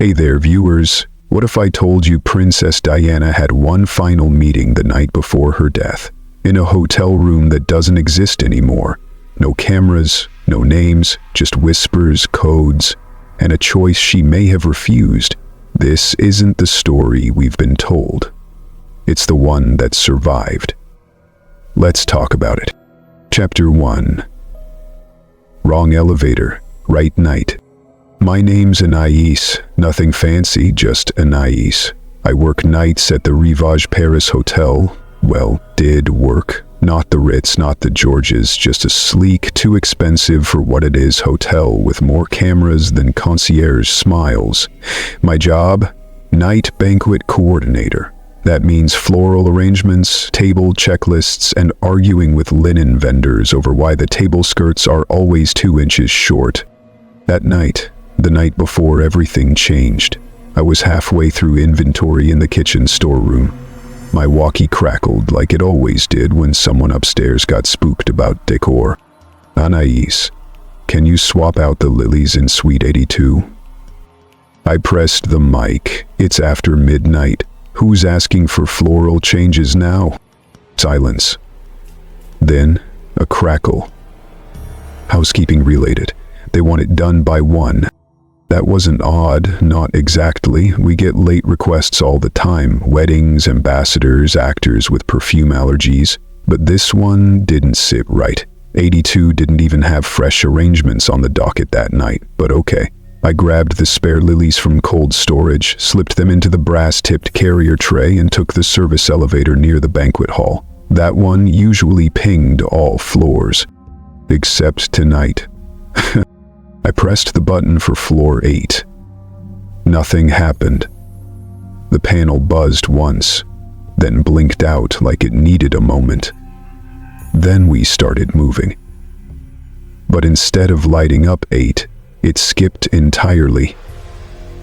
Hey there, viewers. What if I told you Princess Diana had one final meeting the night before her death, in a hotel room that doesn't exist anymore? No cameras, no names, just whispers, codes, and a choice she may have refused. This isn't the story we've been told. It's the one that survived. Let's talk about it. Chapter 1. Wrong elevator, right night. My name's Anais, nothing fancy, just Anais. I work nights at the Rivage Paris Hotel. Well, did work. Not the Ritz, not the Georges, just a sleek, too expensive for what it is hotel with more cameras than concierge smiles. My job? Night banquet coordinator. That means floral arrangements, table checklists, and arguing with linen vendors over why the table skirts are always 2 inches short. That night, the night before everything changed, I was halfway through inventory in the kitchen storeroom. My walkie crackled like it always did when someone upstairs got spooked about decor. Anais, can you swap out the lilies in Suite 82? I pressed the mic. It's after midnight. Who's asking for floral changes now? Silence. Then, a crackle. Housekeeping related. They want it done by 1. That wasn't odd, not exactly. We get late requests all the time. Weddings, ambassadors, actors with perfume allergies. But this one didn't sit right. 82 didn't even have fresh arrangements on the docket that night, but okay. I grabbed the spare lilies from cold storage, slipped them into the brass-tipped carrier tray, and took the service elevator near the banquet hall. That one usually pinged all floors. Except tonight. I pressed the button for floor 8. Nothing happened. The panel buzzed once, then blinked out like it needed a moment. Then we started moving. But instead of lighting up 8, it skipped entirely.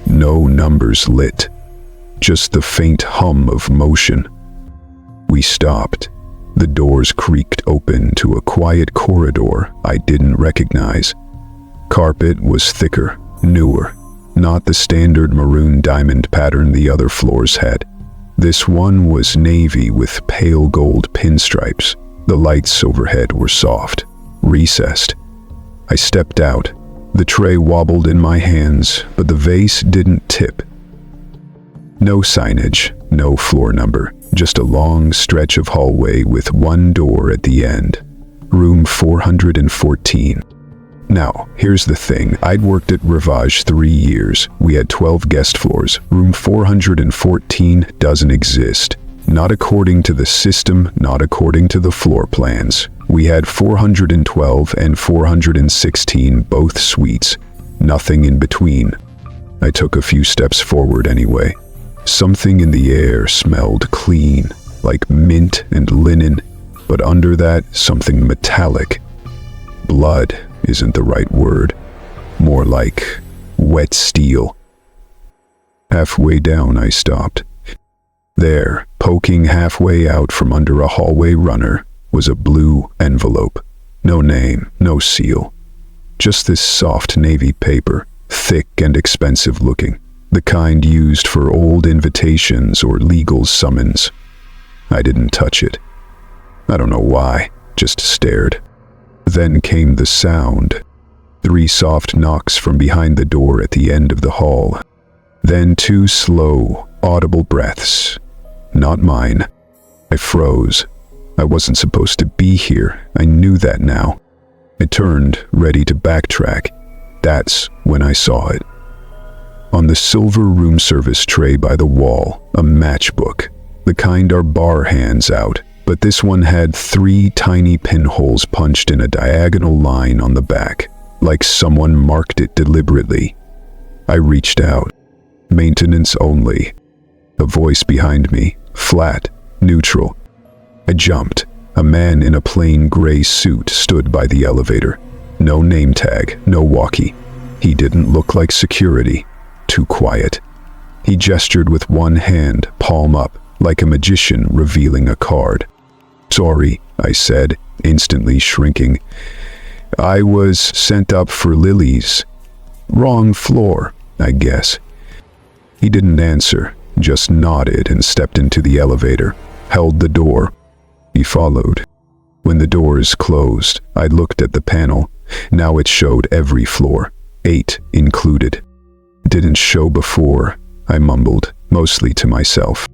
No numbers lit, just the faint hum of motion. We stopped. The doors creaked open to a quiet corridor I didn't recognize. Carpet was thicker, newer, not the standard maroon diamond pattern the other floors had. This one was navy with pale gold pinstripes. The lights overhead were soft, recessed. I stepped out. The tray wobbled in my hands, but the vase didn't tip. No signage, no floor number, just a long stretch of hallway with one door at the end. Room 414. Now, here's the thing. I'd worked at Rivage 3 years. We had 12 guest floors. Room 414 doesn't exist. Not according to the system, not according to the floor plans. We had 412 and 416, both suites. Nothing in between. I took a few steps forward anyway. Something in the air smelled clean, like mint and linen, but under that, something metallic. Blood isn't the right word. More like wet steel. Halfway down, I stopped. There, poking halfway out from under a hallway runner, was a blue envelope. No name, no seal. Just this soft navy paper, thick and expensive looking, the kind used for old invitations or legal summons. I didn't touch it. I don't know why, just stared. Then came the sound. 3 soft knocks from behind the door at the end of the hall. Then 2 slow, audible breaths. Not mine. I froze. I wasn't supposed to be here. I knew that now. I turned, ready to backtrack. That's when I saw it. On the silver room service tray by the wall, a matchbook. The kind our bar hands out. But this one had 3 tiny pinholes punched in a diagonal line on the back, like someone marked it deliberately. I reached out. Maintenance only. A voice behind me, flat, neutral. I jumped. A man in a plain gray suit stood by the elevator. No name tag, no walkie. He didn't look like security. Too quiet. He gestured with one hand, palm up, like a magician revealing a card. Sorry, I said, instantly shrinking. I was sent up for lilies. Wrong floor, I guess. He didn't answer, just nodded and stepped into the elevator, held the door. He followed. When the doors closed, I looked at the panel. Now it showed every floor, 8 included. Didn't show before, I mumbled, mostly to myself.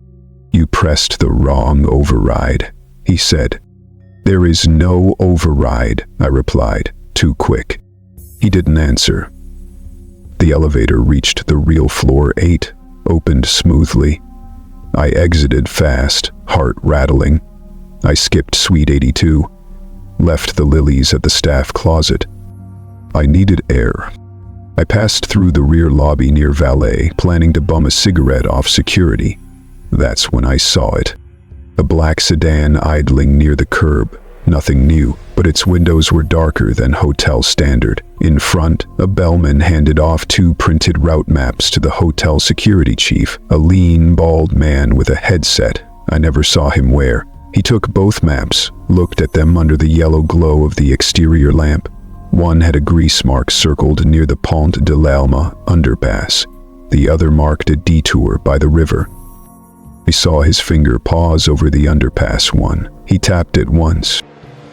You pressed the wrong override, he said. There is no override, I replied, too quick. He didn't answer. The elevator reached the real floor 8, opened smoothly. I exited fast, heart rattling. I skipped Suite 82, left the lilies at the staff closet. I needed air. I passed through the rear lobby near valet, planning to bum a cigarette off security. That's when I saw it. A black sedan idling near the curb. Nothing new, but its windows were darker than hotel standard. In front, a bellman handed off 2 printed route maps to the hotel security chief, a lean, bald man with a headset I never saw him wear. He took both maps, looked at them under the yellow glow of the exterior lamp. One had a grease mark circled near the Pont de l'Alma underpass. The other marked a detour by the river. I saw his finger pause over the underpass one. He tapped it once.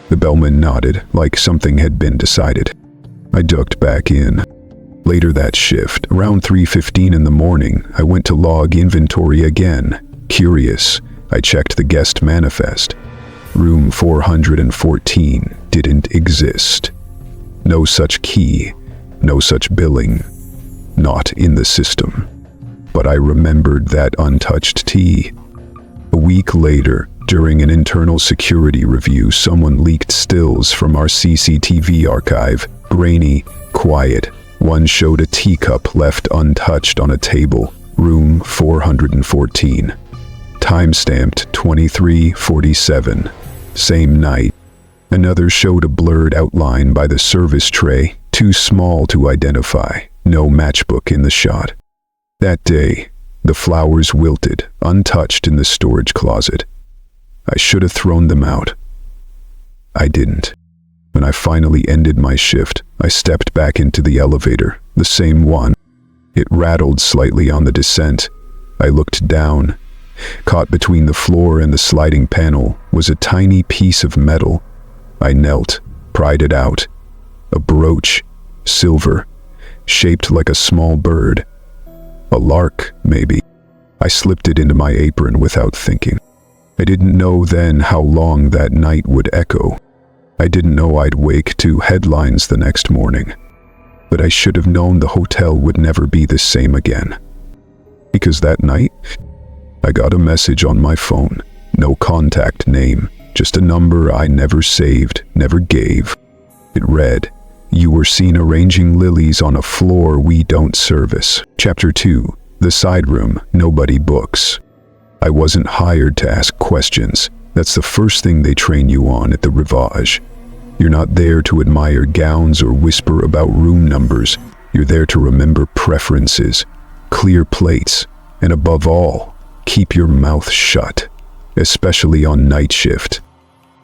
The bellman nodded, like something had been decided. I ducked back in. Later that shift, around 3:15 in the morning, I went to log inventory again. Curious, I checked the guest manifest. Room 414 didn't exist. No such key, no such billing. Not in the system. But I remembered that untouched tea. A week later, during an internal security review, someone leaked stills from our CCTV archive. Grainy, quiet. One showed a teacup left untouched on a table. Room 414. Time-stamped 23:47. Same night. Another showed a blurred outline by the service tray, too small to identify. No matchbook in the shot. That day, the flowers wilted, untouched in the storage closet. I should have thrown them out. I didn't. When I finally ended my shift, I stepped back into the elevator, the same one. It rattled slightly on the descent. I looked down. Caught between the floor and the sliding panel was a tiny piece of metal. I knelt, pried it out. A brooch, silver, shaped like a small bird. A lark, maybe. I slipped it into my apron without thinking. I didn't know then how long that night would echo. I didn't know I'd wake to headlines the next morning. But I should have known the hotel would never be the same again. Because that night, I got a message on my phone. No contact name, just a number I never saved, never gave. It read, "You were seen arranging lilies on a floor we don't service." Chapter 2, The Side Room Nobody Books. I wasn't hired to ask questions. That's the first thing they train you on at the Rivage. You're not there to admire gowns or whisper about room numbers. You're there to remember preferences, clear plates, and above all, keep your mouth shut, especially on night shift.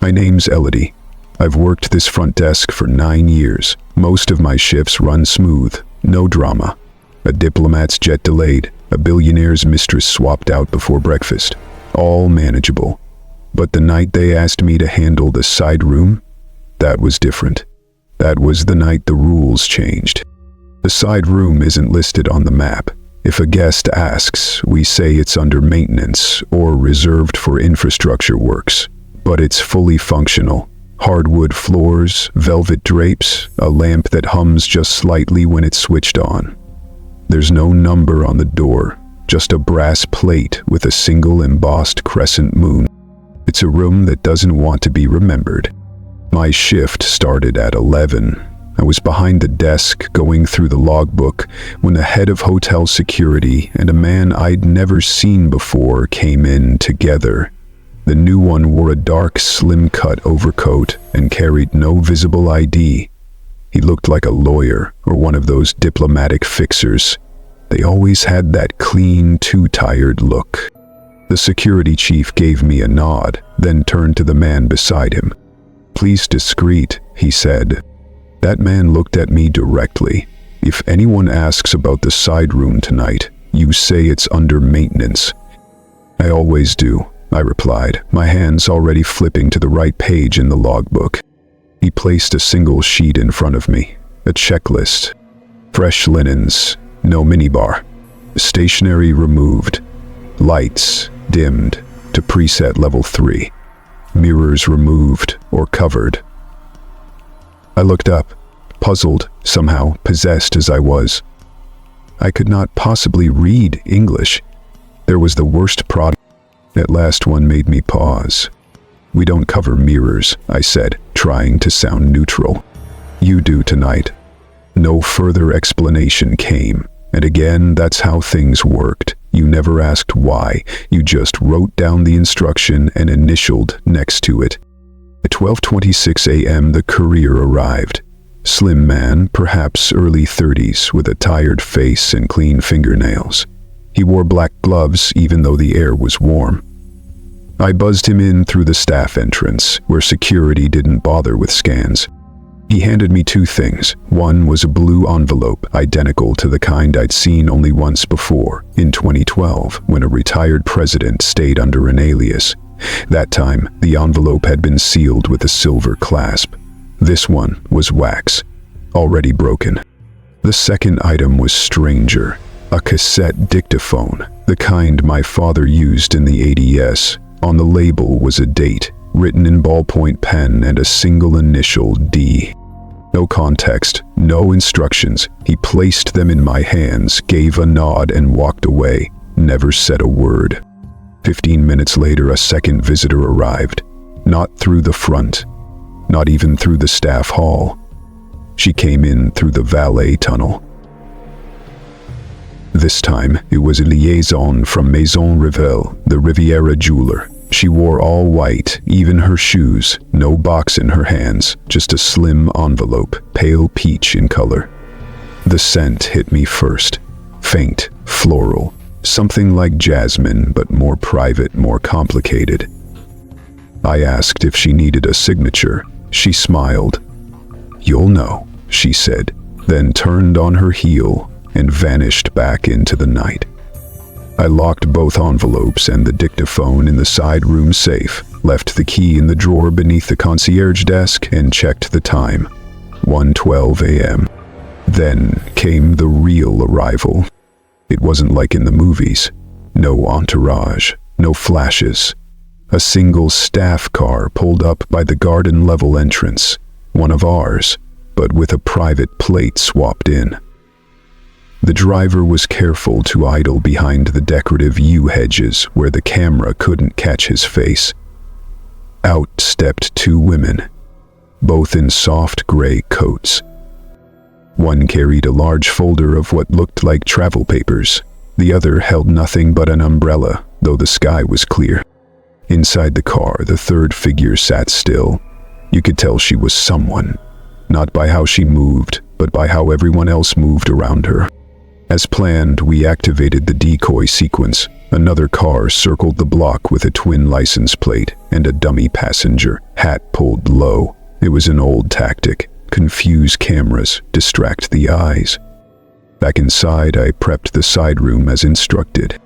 My name's Elodie. I've worked this front desk for 9 years. Most of my shifts run smooth, no drama. A diplomat's jet delayed, a billionaire's mistress swapped out before breakfast. All manageable. But the night they asked me to handle the side room, that was different. That was the night the rules changed. The side room isn't listed on the map. If a guest asks, we say it's under maintenance or reserved for infrastructure works. But it's fully functional. Hardwood floors, velvet drapes, a lamp that hums just slightly when it's switched on. There's no number on the door, just a brass plate with a single embossed crescent moon. It's a room that doesn't want to be remembered. My shift started at 11. I was behind the desk going through the logbook when the head of hotel security and a man I'd never seen before came in together. The new one wore a dark, slim-cut overcoat and carried no visible ID. He looked like a lawyer or one of those diplomatic fixers. They always had that clean, too-tired look. The security chief gave me a nod, then turned to the man beside him. "Please discreet," he said. That man looked at me directly. "If anyone asks about the side room tonight, You say it's under maintenance." "I always do," I replied, my hands already flipping to the right page in the logbook. He placed a single sheet in front of me, a checklist. Fresh linens, no minibar. Stationery removed. Lights dimmed to preset level 3. Mirrors removed or covered. I looked up, puzzled, somehow possessed as I was. I could not possibly read English. There was the worst product. That last one made me pause. "We don't cover mirrors," I said, trying to sound neutral. "You do tonight." No further explanation came, and again, that's how things worked. You never asked why, you just wrote down the instruction and initialed next to it. At 12:26 a.m. the courier arrived. Slim man, perhaps early 30s, with a tired face and clean fingernails. He wore black gloves even though the air was warm. I buzzed him in through the staff entrance, where security didn't bother with scans. He handed me 2 things. One was a blue envelope, identical to the kind I'd seen only once before, in 2012, when a retired president stayed under an alias. That time, the envelope had been sealed with a silver clasp. This one was wax, already broken. The second item was stranger, a cassette dictaphone, the kind my father used in the ADS. On the label was a date, written in ballpoint pen and a single initial D. No context, no instructions. He placed them in my hands, gave a nod and walked away, never said a word. 15 minutes later, a second visitor arrived. Not through the front, not even through the staff hall. She came in through the valet tunnel. This time, it was a liaison from Maison Revel, the Riviera jeweler. She wore all white, even her shoes, no box in her hands, just a slim envelope, pale peach in color. The scent hit me first. Faint, floral, something like jasmine, but more private, more complicated. I asked if she needed a signature. She smiled. "You'll know," she said, then turned on her heel and vanished back into the night. I locked both envelopes and the dictaphone in the side room safe, left the key in the drawer beneath the concierge desk, and checked the time. 1:12 a.m. Then came the real arrival. It wasn't like in the movies. No entourage, no flashes. A single staff car pulled up by the garden-level entrance, one of ours, but with a private plate swapped in. The driver was careful to idle behind the decorative yew hedges where the camera couldn't catch his face. Out stepped 2 women, both in soft gray coats. One carried a large folder of what looked like travel papers. The other held nothing but an umbrella, though the sky was clear. Inside the car, the third figure sat still. You could tell she was someone, not by how she moved, but by how everyone else moved around her. As planned, we activated the decoy sequence. Another car circled the block with a twin license plate and a dummy passenger, hat pulled low. It was an old tactic. Confuse cameras, distract the eyes. Back inside, I prepped the side room as instructed.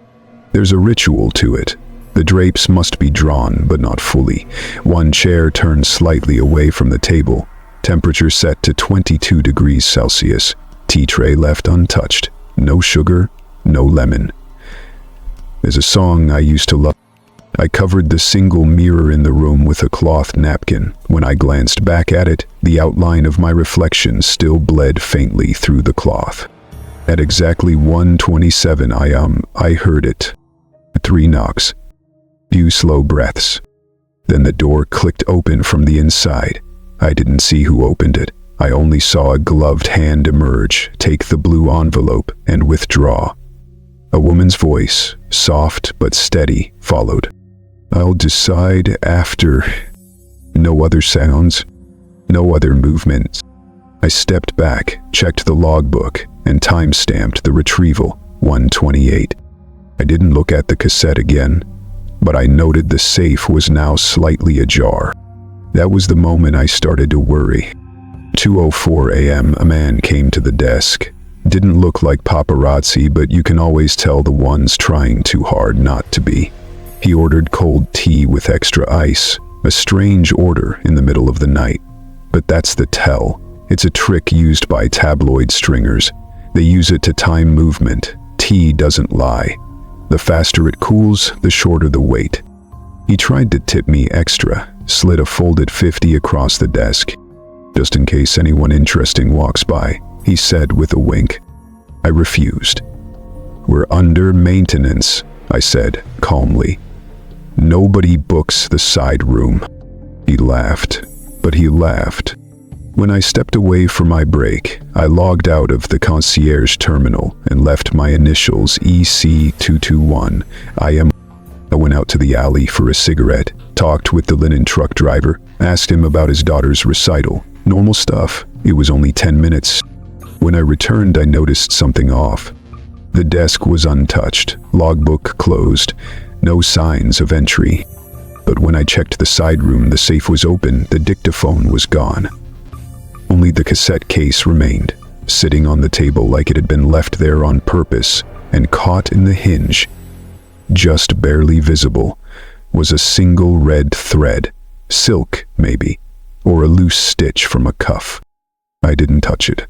There's a ritual to it. The drapes must be drawn, but not fully. One chair turned slightly away from the table. Temperature set to 22 degrees Celsius. Tea tray left untouched. No sugar, no lemon. There's a song I used to love. I covered the single mirror in the room with a cloth napkin. When I glanced back at it, the outline of my reflection still bled faintly through the cloth. At exactly 1:27 I heard it. 3 knocks. Few slow breaths. Then the door clicked open from the inside. I didn't see who opened it. I only saw a gloved hand emerge, take the blue envelope, and withdraw. A woman's voice, soft but steady, followed. "I'll decide after." No other sounds, no other movements. I stepped back, checked the logbook, and time-stamped the retrieval, 1:28. I didn't look at the cassette again, but I noted the safe was now slightly ajar. That was the moment I started to worry. 2:04 a.m. a man came to the desk. Didn't look like paparazzi, but you can always tell the ones trying too hard not to be. He ordered cold tea with extra ice, a strange order in the middle of the night. But that's the tell. It's a trick used by tabloid stringers. They use it to time movement. Tea doesn't lie. The faster it cools, the shorter the wait. He tried to tip me extra, slid a folded 50 across the desk. Just in case anyone interesting walks by, he said with a wink. I refused. We're under maintenance, I said calmly. Nobody books the side room. He laughed, but he laughed. When I stepped away for my break, I logged out of the concierge terminal and left my initials EC221. I went out to the alley for a cigarette, talked with the linen truck driver, asked him about his daughter's recital. Normal stuff. It was only 10 minutes. When I returned, I noticed something off. The desk was untouched, logbook closed, no signs of entry. But when I checked the side room, the safe was open, the dictaphone was gone. Only the cassette case remained, sitting on the table like it had been left there on purpose, and caught in the hinge, just barely visible, was a single red thread, silk maybe, or a loose stitch from a cuff. I didn't touch it.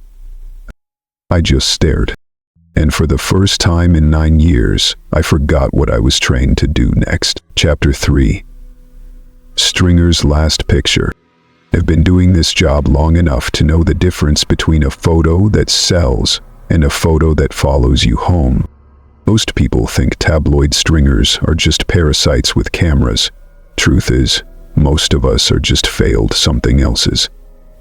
I just stared. And for the first time in 9 years, I forgot what I was trained to do next. Chapter 3. Stringer's last picture. I've been doing this job long enough to know the difference between a photo that sells and a photo that follows you home. Most people think tabloid stringers are just parasites with cameras. Truth is, most of us are just failed something else's.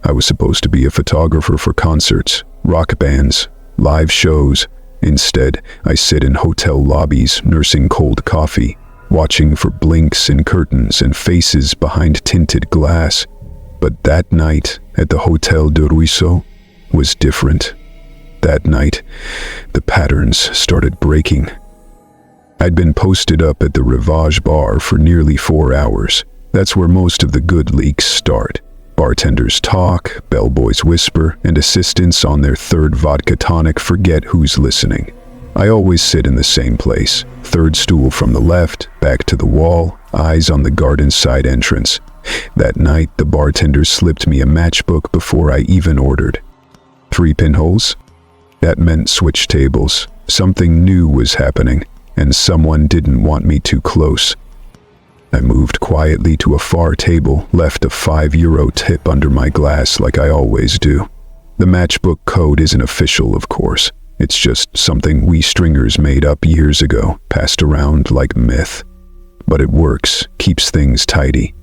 I was supposed to be a photographer for concerts, rock bands, live shows. Instead, I sit in hotel lobbies nursing cold coffee, watching for blinks in curtains and faces behind tinted glass. But that night at the Hotel de Ruisseau was different. That night, the patterns started breaking. I'd been posted up at the Rivage bar for nearly 4 hours. That's where most of the good leaks start. Bartenders talk, bellboys whisper, and assistants on their third vodka tonic forget who's listening. I always sit in the same place, third stool from the left, back to the wall, eyes on the garden side entrance. That night, the bartender slipped me a matchbook before I even ordered. 3 pinholes? That meant switch tables. Something new was happening, and someone didn't want me too close. I moved quietly to a far table, left a €5 tip under my glass like I always do. The matchbook code isn't official, of course. It's just something we stringers made up years ago, passed around like myth. But it works, keeps things tidy.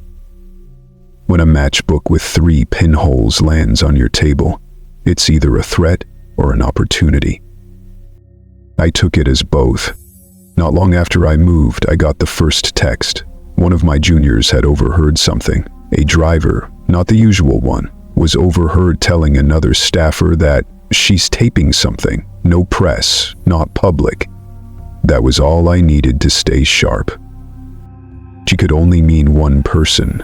When a matchbook with 3 pinholes lands on your table, it's either a threat or an opportunity. I took it as both. Not long after I moved, I got the first text. One of my juniors had overheard something. A driver, not the usual one, was overheard telling another staffer that she's taping something. No press, not public. That was all I needed to stay sharp. She could only mean one person.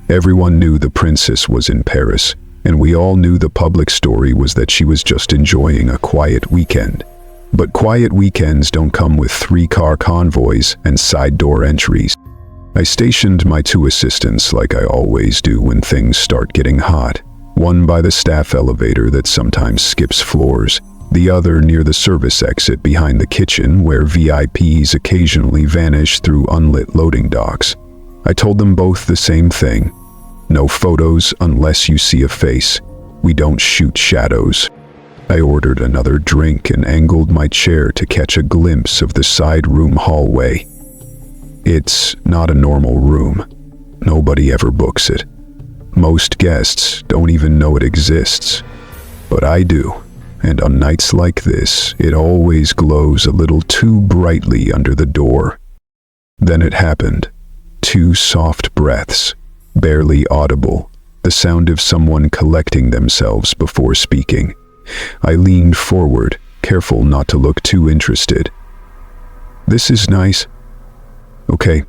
Everyone knew the princess was in Paris, and we all knew the public story was that she was just enjoying a quiet weekend. But quiet weekends don't come with 3-car convoys and side door entries. I stationed my 2 assistants like I always do when things start getting hot. One by the staff elevator that sometimes skips floors, the other near the service exit behind the kitchen where VIPs occasionally vanish through unlit loading docks. I told them both the same thing. No photos unless you see a face. We don't shoot shadows. I ordered another drink and angled my chair to catch a glimpse of the side room hallway. It's not a normal room. Nobody ever books it. Most guests don't even know it exists. But I do, and on nights like this, it always glows a little too brightly under the door. Then it happened. 2 soft breaths, barely audible, the sound of someone collecting themselves before speaking. I leaned forward, careful not to look too interested. "This is nice." "Okay."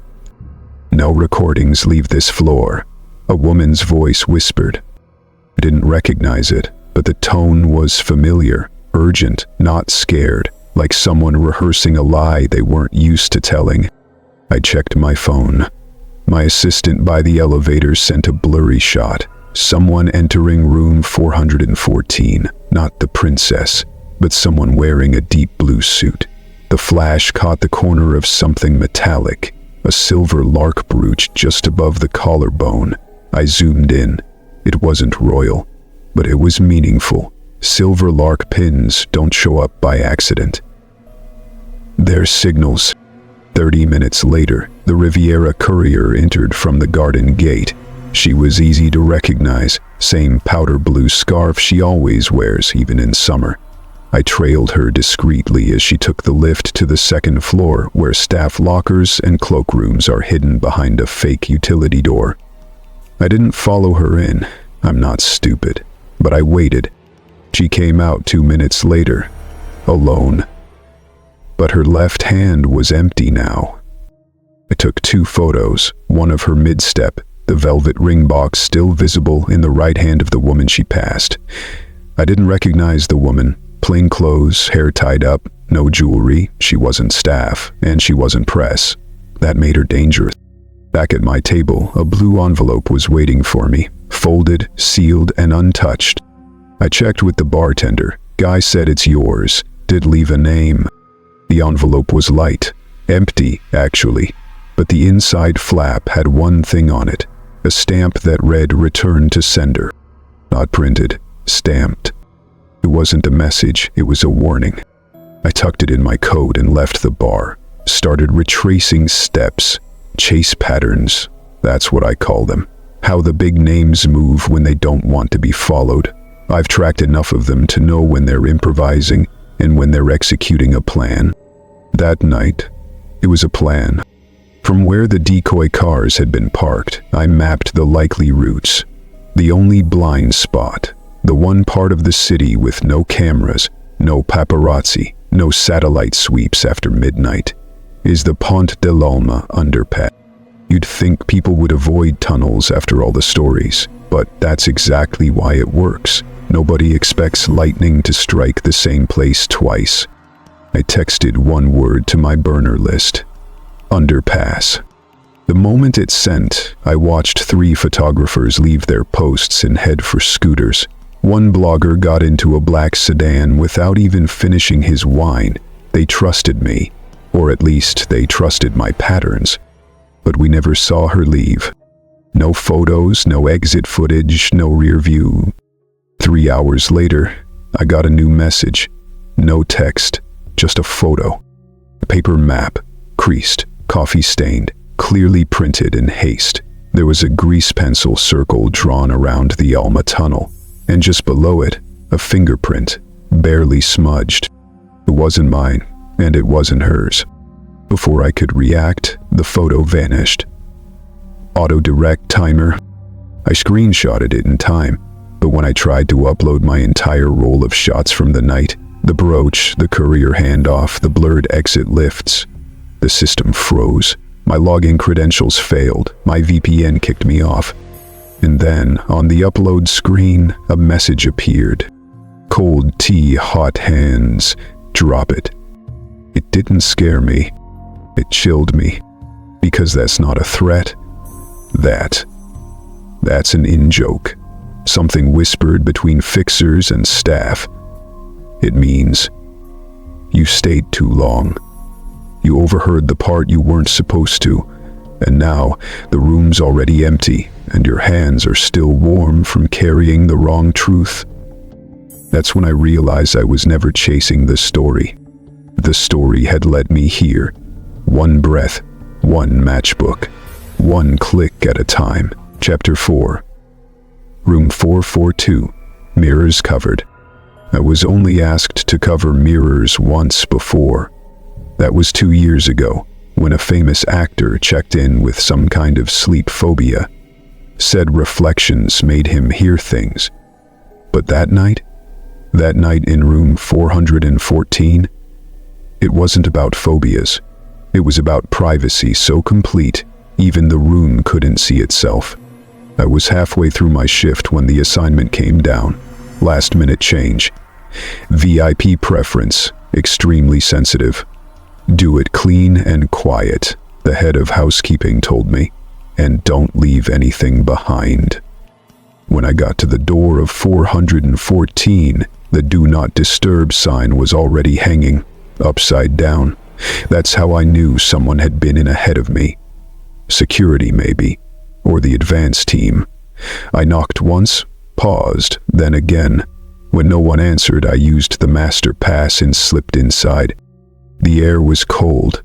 "No recordings leave this floor," a woman's voice whispered. I didn't recognize it, but the tone was familiar. Urgent, not scared, like someone rehearsing a lie they weren't used to telling. I checked my phone. My assistant by the elevator sent a blurry shot. Someone entering room 414, not the princess, but someone wearing a deep blue suit. The flash caught the corner of something metallic, a silver lark brooch just above the collarbone. I zoomed in. It wasn't royal, but it was meaningful. Silver lark pins don't show up by accident. Their signals. 30 minutes later, the Riviera courier entered from the garden gate. She was easy to recognize, same powder blue scarf she always wears, even in summer. I trailed her discreetly as she took the lift to the second floor, where staff lockers and cloakrooms are hidden behind a fake utility door. I didn't follow her in. I'm not stupid. But I waited. She came out 2 minutes later, alone. But her left hand was empty now. I took 2 photos, one of her mid-step, the velvet ring box still visible in the right hand of the woman she passed. I didn't recognize the woman. Plain clothes, hair tied up, no jewelry. She wasn't staff, and she wasn't press. That made her dangerous. Back at my table, a blue envelope was waiting for me, folded, sealed, and untouched. I checked with the bartender. Guy said it's yours. Did leave a name. The envelope was light. Empty, actually. But the inside flap had one thing on it. A stamp that read "Return to sender." Not printed. Stamped. It wasn't a message, it was a warning. I tucked it in my coat and left the bar. Started retracing steps. Chase patterns. That's what I call them. How the big names move when they don't want to be followed. I've tracked enough of them to know when they're improvising and when they're executing a plan. That night, it was a plan. From where the decoy cars had been parked, I mapped the likely routes. The only blind spot, the one part of the city with no cameras, no paparazzi, no satellite sweeps after midnight, is the Pont de l'Alma underpass. You'd think people would avoid tunnels after all the stories, but that's exactly why it works. Nobody expects lightning to strike the same place twice. I texted one word to my burner list. Underpass. The moment it sent, I watched 3 photographers leave their posts and head for scooters. One blogger got into a black sedan without even finishing his wine. They trusted me, or at least they trusted my patterns. But we never saw her leave. No photos, no exit footage, no rear view. 3 hours later, I got a new message. No text, just a photo. A paper map, creased, coffee-stained, clearly printed in haste. There was a grease pencil circle drawn around the Alma tunnel, and just below it, a fingerprint, barely smudged. It wasn't mine, and it wasn't hers. Before I could react, the photo vanished. Auto-direct timer. I screenshotted it in time, but when I tried to upload my entire roll of shots from the night, the brooch, the courier handoff, the blurred exit lifts, the system froze. My login credentials failed. My VPN kicked me off. And then, on the upload screen, a message appeared. Cold tea, hot hands. Drop it. It didn't scare me. It chilled me. Because that's not a threat. That's an in-joke. Something whispered between fixers and staff. It means, you stayed too long. You overheard the part you weren't supposed to, and now the room's already empty, and your hands are still warm from carrying the wrong truth. That's when I realized I was never chasing the story. The story had led me here. One breath, one matchbook, one click at a time. Chapter 4. Room 442. Mirrors covered. I was only asked to cover mirrors once before. That was 2 years ago, when a famous actor checked in with some kind of sleep phobia. Said reflections made him hear things. But that night in room 414, it wasn't about phobias. It was about privacy so complete, even the room couldn't see itself. I was halfway through my shift when the assignment came down. Last-minute change. VIP preference, extremely sensitive. Do it clean and quiet, the head of housekeeping told me, and don't leave anything behind. When I got to the door of 414, the do not disturb sign was already hanging, upside down. That's how I knew someone had been in ahead of me. Security, maybe, or the advance team. I knocked once, paused, then again. When no one answered, I used the master pass and slipped inside. The air was cold.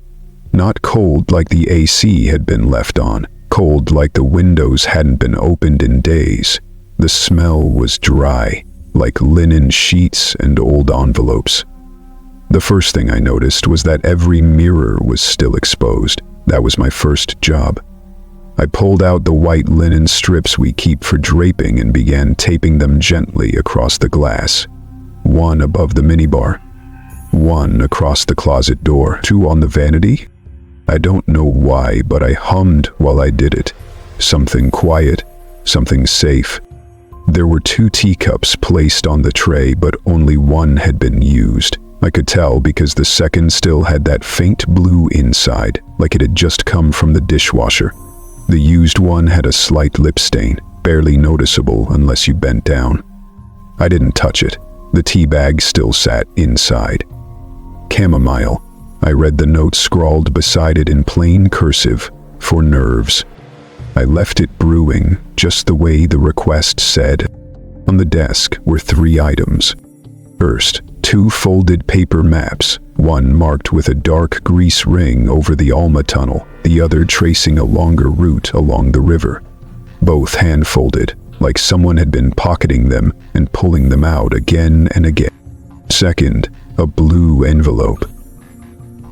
Not cold like the AC had been left on, cold like the windows hadn't been opened in days. The smell was dry, like linen sheets and old envelopes. The first thing I noticed was that every mirror was still exposed. That was my first job. I pulled out the white linen strips we keep for draping and began taping them gently across the glass. One above the minibar, one across the closet door, two on the vanity. I don't know why, but I hummed while I did it. Something quiet, something safe. There were 2 teacups placed on the tray, but only one had been used. I could tell because the second still had that faint blue inside, like it had just come from the dishwasher. The used one had a slight lip stain, barely noticeable unless you bent down. I didn't touch it. The tea bag still sat inside. Chamomile. I read the note scrawled beside it in plain cursive, for nerves. I left it brewing, just the way the request said. On the desk were 3 items. First, 2 folded paper maps, one marked with a dark grease ring over the Alma Tunnel, the other tracing a longer route along the river. Both hand-folded, like someone had been pocketing them and pulling them out again and again. Second, a blue envelope.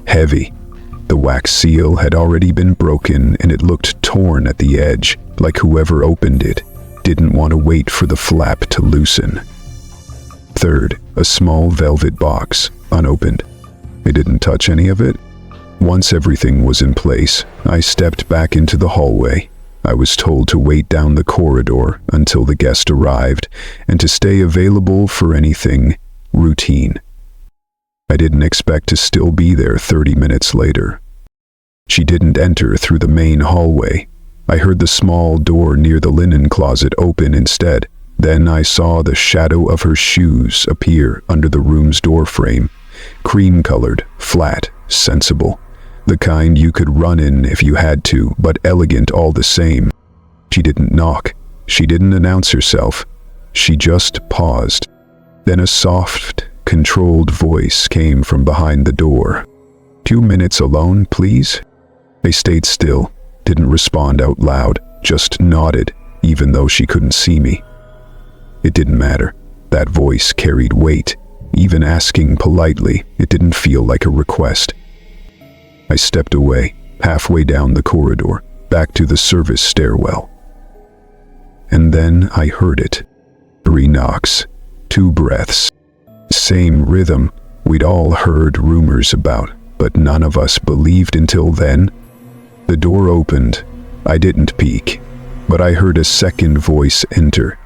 Heavy. The wax seal had already been broken and it looked torn at the edge, like whoever opened it didn't want to wait for the flap to loosen. Third, a small velvet box, unopened. I didn't touch any of it. Once everything was in place, I stepped back into the hallway. I was told to wait down the corridor until the guest arrived and to stay available for anything routine. I didn't expect to still be there 30 minutes later. She didn't enter through the main hallway. I heard the small door near the linen closet open instead. Then I saw the shadow of her shoes appear under the room's doorframe. Cream-colored, flat, sensible. The kind you could run in if you had to, but elegant all the same. She didn't knock. She didn't announce herself. She just paused. Then a soft, controlled voice came from behind the door. 2 minutes alone, please? I stayed still, didn't respond out loud, just nodded, even though she couldn't see me. It didn't matter. That voice carried weight. Even asking politely, it didn't feel like a request. I stepped away, halfway down the corridor, back to the service stairwell. And then I heard it. 3 knocks, 2 breaths. Same rhythm we'd all heard rumors about, but none of us believed until then. The door opened. I didn't peek, but I heard a second voice enter.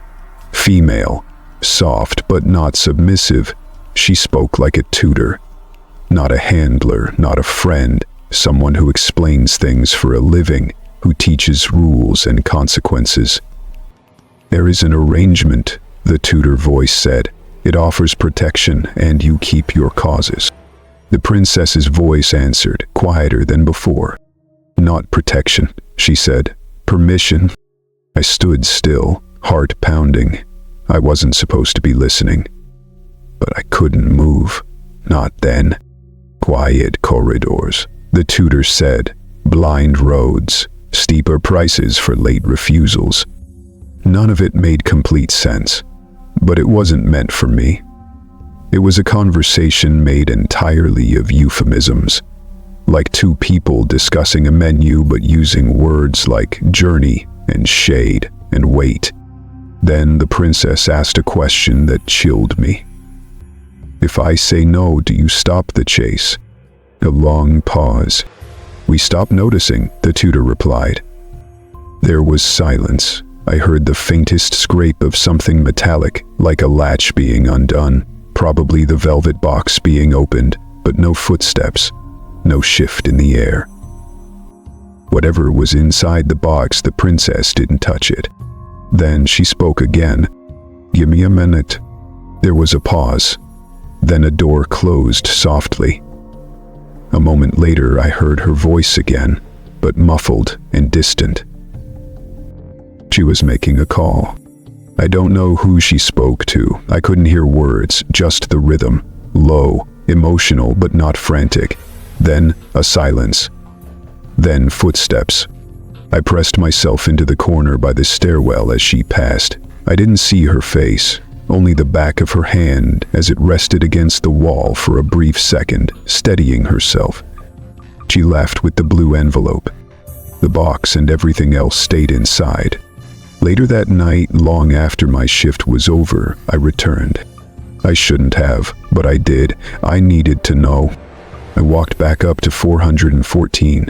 Female, soft but not submissive. She spoke like a tutor. Not a handler, not a friend, someone who explains things for a living, who teaches rules and consequences. There is an arrangement, the tutor voice said. It offers protection, and you keep your causes. The princess's voice answered, quieter than before. Not protection, she said. Permission. I stood still, heart pounding. I wasn't supposed to be listening. But I couldn't move. Not then. Quiet corridors, the tutor said. Blind roads, steeper prices for late refusals. None of it made complete sense, but it wasn't meant for me. It was a conversation made entirely of euphemisms, like 2 people discussing a menu but using words like journey and shade and wait. Then the princess asked a question that chilled me. If I say no, do you stop the chase? A long pause. We stopped noticing, the tutor replied. There was silence. I heard the faintest scrape of something metallic, like a latch being undone, Probably the velvet box being opened, but no footsteps, no shift in the air. Whatever was inside the box, the princess didn't touch it. Then she spoke again. "Give me a minute." There was a pause. Then a door closed softly. A moment later, I heard her voice again, but muffled and distant. She was making a call. I don't know who she spoke to. I couldn't hear words, just the rhythm. Low, emotional, but not frantic. Then a silence. Then footsteps. I pressed myself into the corner by the stairwell as she passed. I didn't see her face, only the back of her hand as it rested against the wall for a brief second, steadying herself. She left with the blue envelope. The box and everything else stayed inside. Later that night, long after my shift was over, I returned. I shouldn't have, but I did. I needed to know. I walked back up to 414.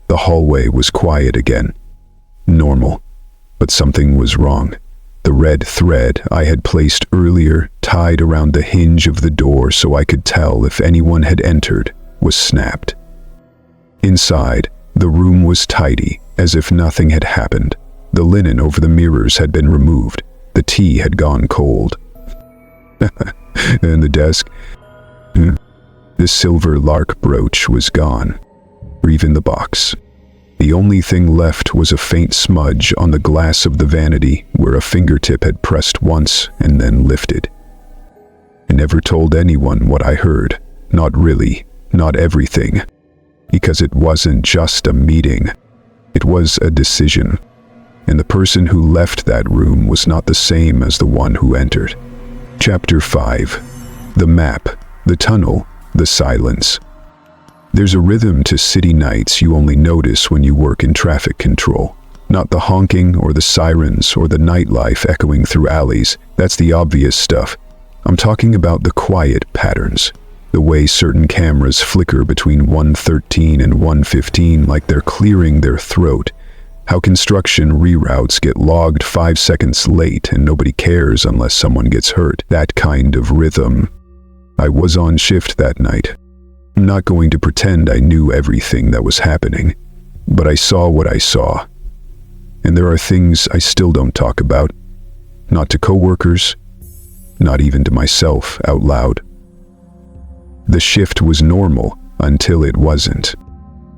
The hallway was quiet again. Normal. But something was wrong. The red thread I had placed earlier, tied around the hinge of the door so I could tell if anyone had entered, was snapped. Inside, the room was tidy, as if nothing had happened. The linen over the mirrors had been removed. The tea had gone cold. And the desk? The silver lark brooch was gone. Or even the box. The only thing left was a faint smudge on the glass of the vanity where a fingertip had pressed once and then lifted. I never told anyone what I heard. Not really, not everything. Because it wasn't just a meeting. It was a decision. And the person who left that room was not the same as the one who entered. Chapter 5. The map, the tunnel, the silence. There's a rhythm to city nights you only notice when you work in traffic control. Not the honking or the sirens or the nightlife echoing through alleys. That's the obvious stuff. I'm talking about the quiet patterns. The way certain cameras flicker between 1:13 and 1:15 like they're clearing their throat. How construction reroutes get logged 5 seconds late and nobody cares unless someone gets hurt. That kind of rhythm. I was on shift that night. I'm not going to pretend I knew everything that was happening, but I saw what I saw. And there are things I still don't talk about. Not to coworkers, not even to myself out loud. The shift was normal until it wasn't.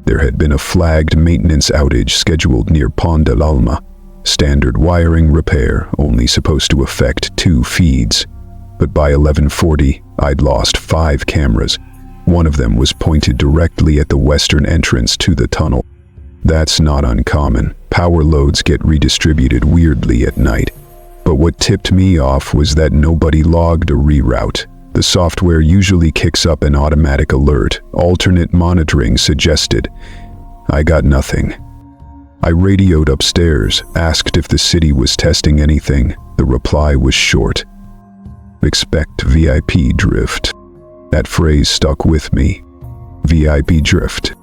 There had been a flagged maintenance outage scheduled near Pont de l'Alma. Standard wiring repair, only supposed to affect 2 feeds. But by 11:40, I'd lost 5 cameras. One of them was pointed directly at the western entrance to the tunnel. That's not uncommon. Power loads get redistributed weirdly at night. But what tipped me off was that nobody logged a reroute. The software usually kicks up an automatic alert. Alternate monitoring suggested. I got nothing. I radioed upstairs, asked if the city was testing anything. The reply was short. Expect VIP drift. That phrase stuck with me. VIP drift.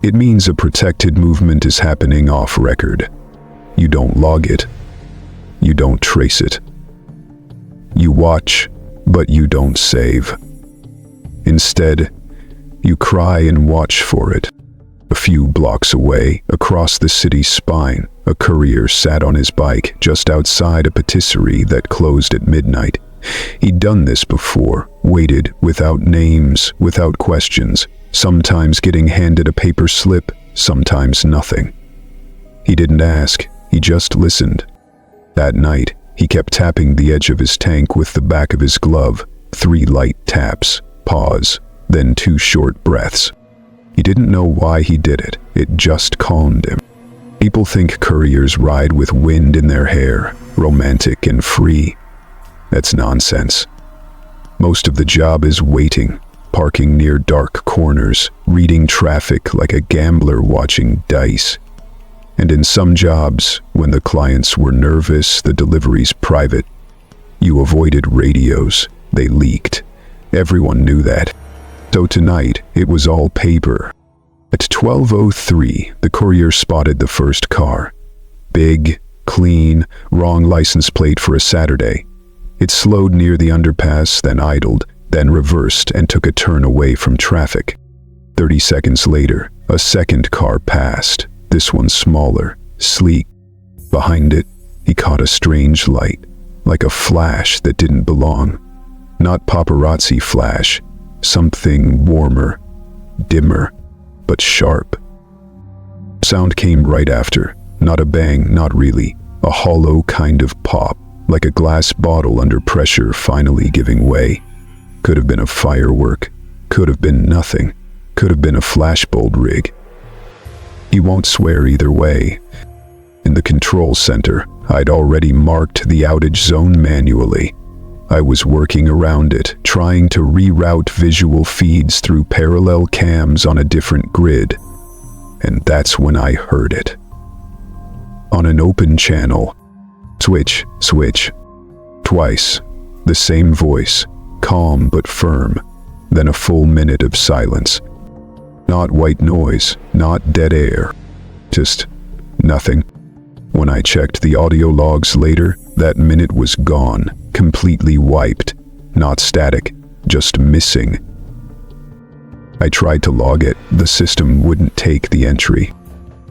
It means a protected movement is happening off record. You don't log it. You don't trace it. You watch, but you don't save. Instead, you cry and watch for it. A few blocks away, across the city's spine, a courier sat on his bike just outside a patisserie that closed at midnight. He'd done this before, waited without names, without questions, sometimes getting handed a paper slip, sometimes nothing. He didn't ask, he just listened. That night, he kept tapping the edge of his tank with the back of his glove. 3 light taps, pause, then 2 short breaths. He didn't know why he did it, it just calmed him. People think couriers ride with wind in their hair, romantic and free. That's nonsense. Most of the job is waiting, parking near dark corners, reading traffic like a gambler watching dice. And in some jobs, when the clients were nervous, the delivery's private. You avoided radios, they leaked. Everyone knew that. So tonight, it was all paper. At 12:03, the courier spotted the first car. Big, clean, wrong license plate for a Saturday. It slowed near the underpass, then idled, then reversed and took a turn away from traffic. 30 seconds later, a second car passed, this one smaller, sleek. Behind it, he caught a strange light, like a flash that didn't belong. Not paparazzi flash, something warmer, dimmer, but sharp. Sound came right after, not a bang, not really, a hollow kind of pop, like a glass bottle under pressure finally giving way. Could have been a firework, could have been nothing, could have been a flashbulb rig. He won't swear either way. In the control center, I'd already marked the outage zone manually. I was working around it, trying to reroute visual feeds through parallel cams on a different grid. And that's when I heard it. On an open channel. Switch, switch. Twice. The same voice, calm but firm. Then a full minute of silence. Not white noise, not dead air. Just nothing. When I checked the audio logs later, that minute was gone, completely wiped. Not static, just missing. I tried to log it, the system wouldn't take the entry.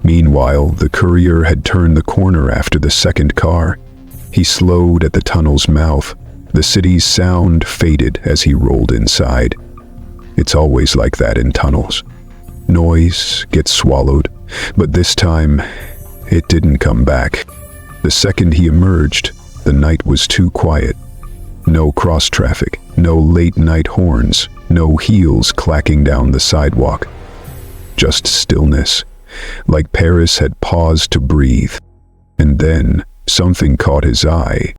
Meanwhile, the courier had turned the corner after the second car. He slowed at the tunnel's mouth. The city's sound faded as he rolled inside. It's always like that in tunnels. Noise gets swallowed, but this time, it didn't come back. The second he emerged, the night was too quiet. No cross traffic, no late night horns, no heels clacking down the sidewalk. Just stillness, like Paris had paused to breathe. And then, something caught his eye.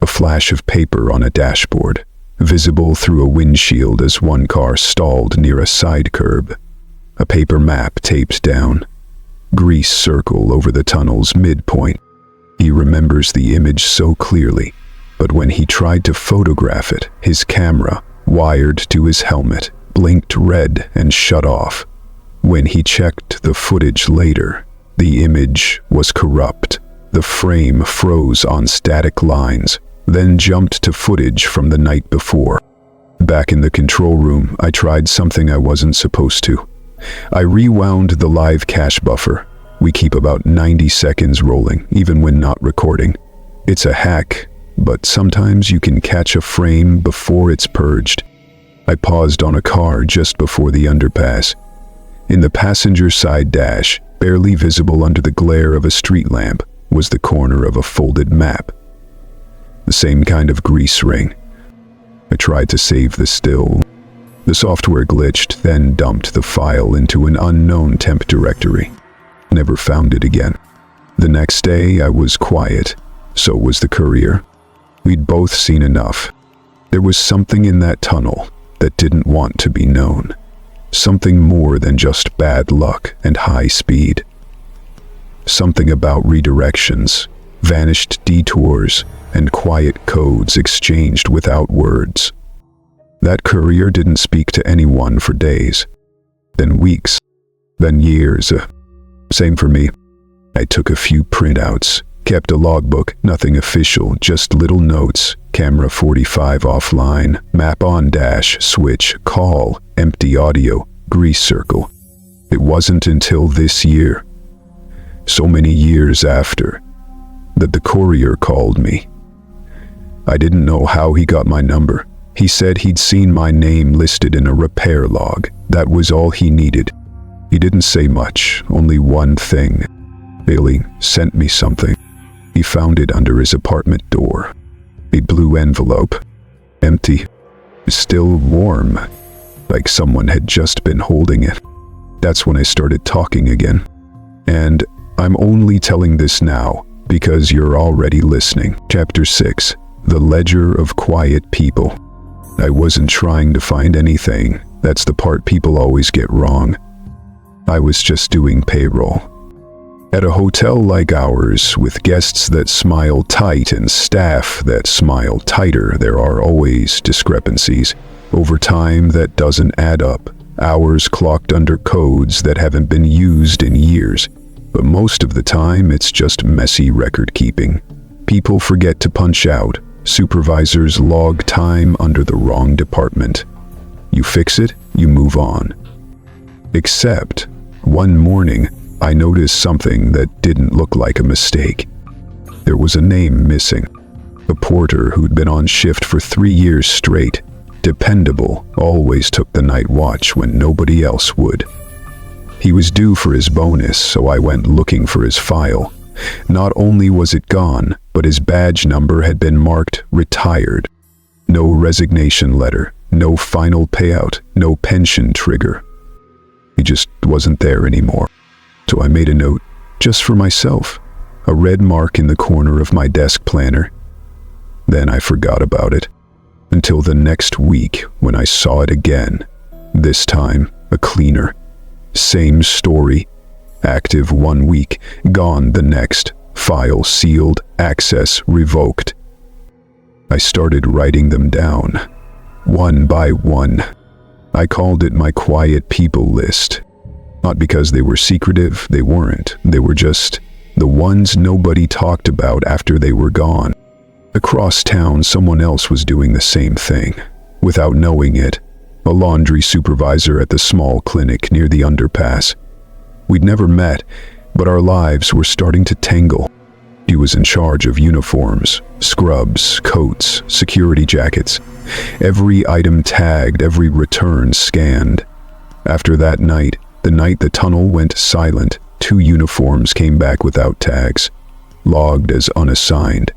A flash of paper on a dashboard, visible through a windshield as one car stalled near a side curb. A paper map taped down. Grease circle over the tunnel's midpoint. He remembers the image so clearly, but when he tried to photograph it, his camera, wired to his helmet, blinked red and shut off. When he checked the footage later, the image was corrupt. The frame froze on static lines, then jumped to footage from the night before. Back in the control room, I tried something I wasn't supposed to. I rewound the live cache buffer. We keep about 90 seconds rolling, even when not recording. It's a hack, but sometimes you can catch a frame before it's purged. I paused on a car just before the underpass. In the passenger side dash, barely visible under the glare of a street lamp, was the corner of a folded map. The same kind of grease ring. I tried to save the still. The software glitched, then dumped the file into an unknown temp directory. Never found it again. The next day, I was quiet. So was the courier. We'd both seen enough. There was something in that tunnel that didn't want to be known. Something more than just bad luck and high speed. Something about redirections, vanished detours, and quiet codes exchanged without words. That courier didn't speak to anyone for days, then weeks, then years. Same for me. I took a few printouts, kept a logbook, nothing official, just little notes. Camera 45 offline, map on dash, switch, call, empty audio, grease circle. It wasn't until this year, so many years after, that the courier called me. I didn't know how he got my number. He said he'd seen my name listed in a repair log. That was all he needed. He didn't say much, only one thing. Billy sent me something. He found it under his apartment door. A blue envelope. Empty. Still warm. Like someone had just been holding it. That's when I started talking again. And I'm only telling this now because you're already listening. Chapter 6. The Ledger of Quiet People. I wasn't trying to find anything. That's the part people always get wrong. I was just doing payroll. At a hotel like ours, with guests that smile tight and staff that smile tighter, there are always discrepancies. Over time, that doesn't add up. Hours clocked under codes that haven't been used in years. But most of the time, it's just messy record keeping. People forget to punch out. Supervisors log time under the wrong department. You fix it, you move on. Except, one morning, I noticed something that didn't look like a mistake. There was a name missing. A porter who'd been on shift for 3 years straight, dependable, always took the night watch when nobody else would. He was due for his bonus, so I went looking for his file. Not only was it gone, but his badge number had been marked retired. No resignation letter, no final payout, no pension trigger. He just wasn't there anymore. So I made a note, just for myself, a red mark in the corner of my desk planner. Then I forgot about it, until the next week when I saw it again. This time, a cleaner. Same story. Active 1 week, gone the next. File sealed, access revoked. I started writing them down, one by one. I called it my quiet people list. Not because they were secretive, they weren't. They were just the ones nobody talked about after they were gone. Across town, someone else was doing the same thing. Without knowing it, a laundry supervisor at the small clinic near the underpass. We'd never met, but our lives were starting to tangle. He was in charge of uniforms, scrubs, coats, security jackets. Every item tagged, every return scanned. After that night, the night the tunnel went silent, 2 uniforms came back without tags, logged as unassigned.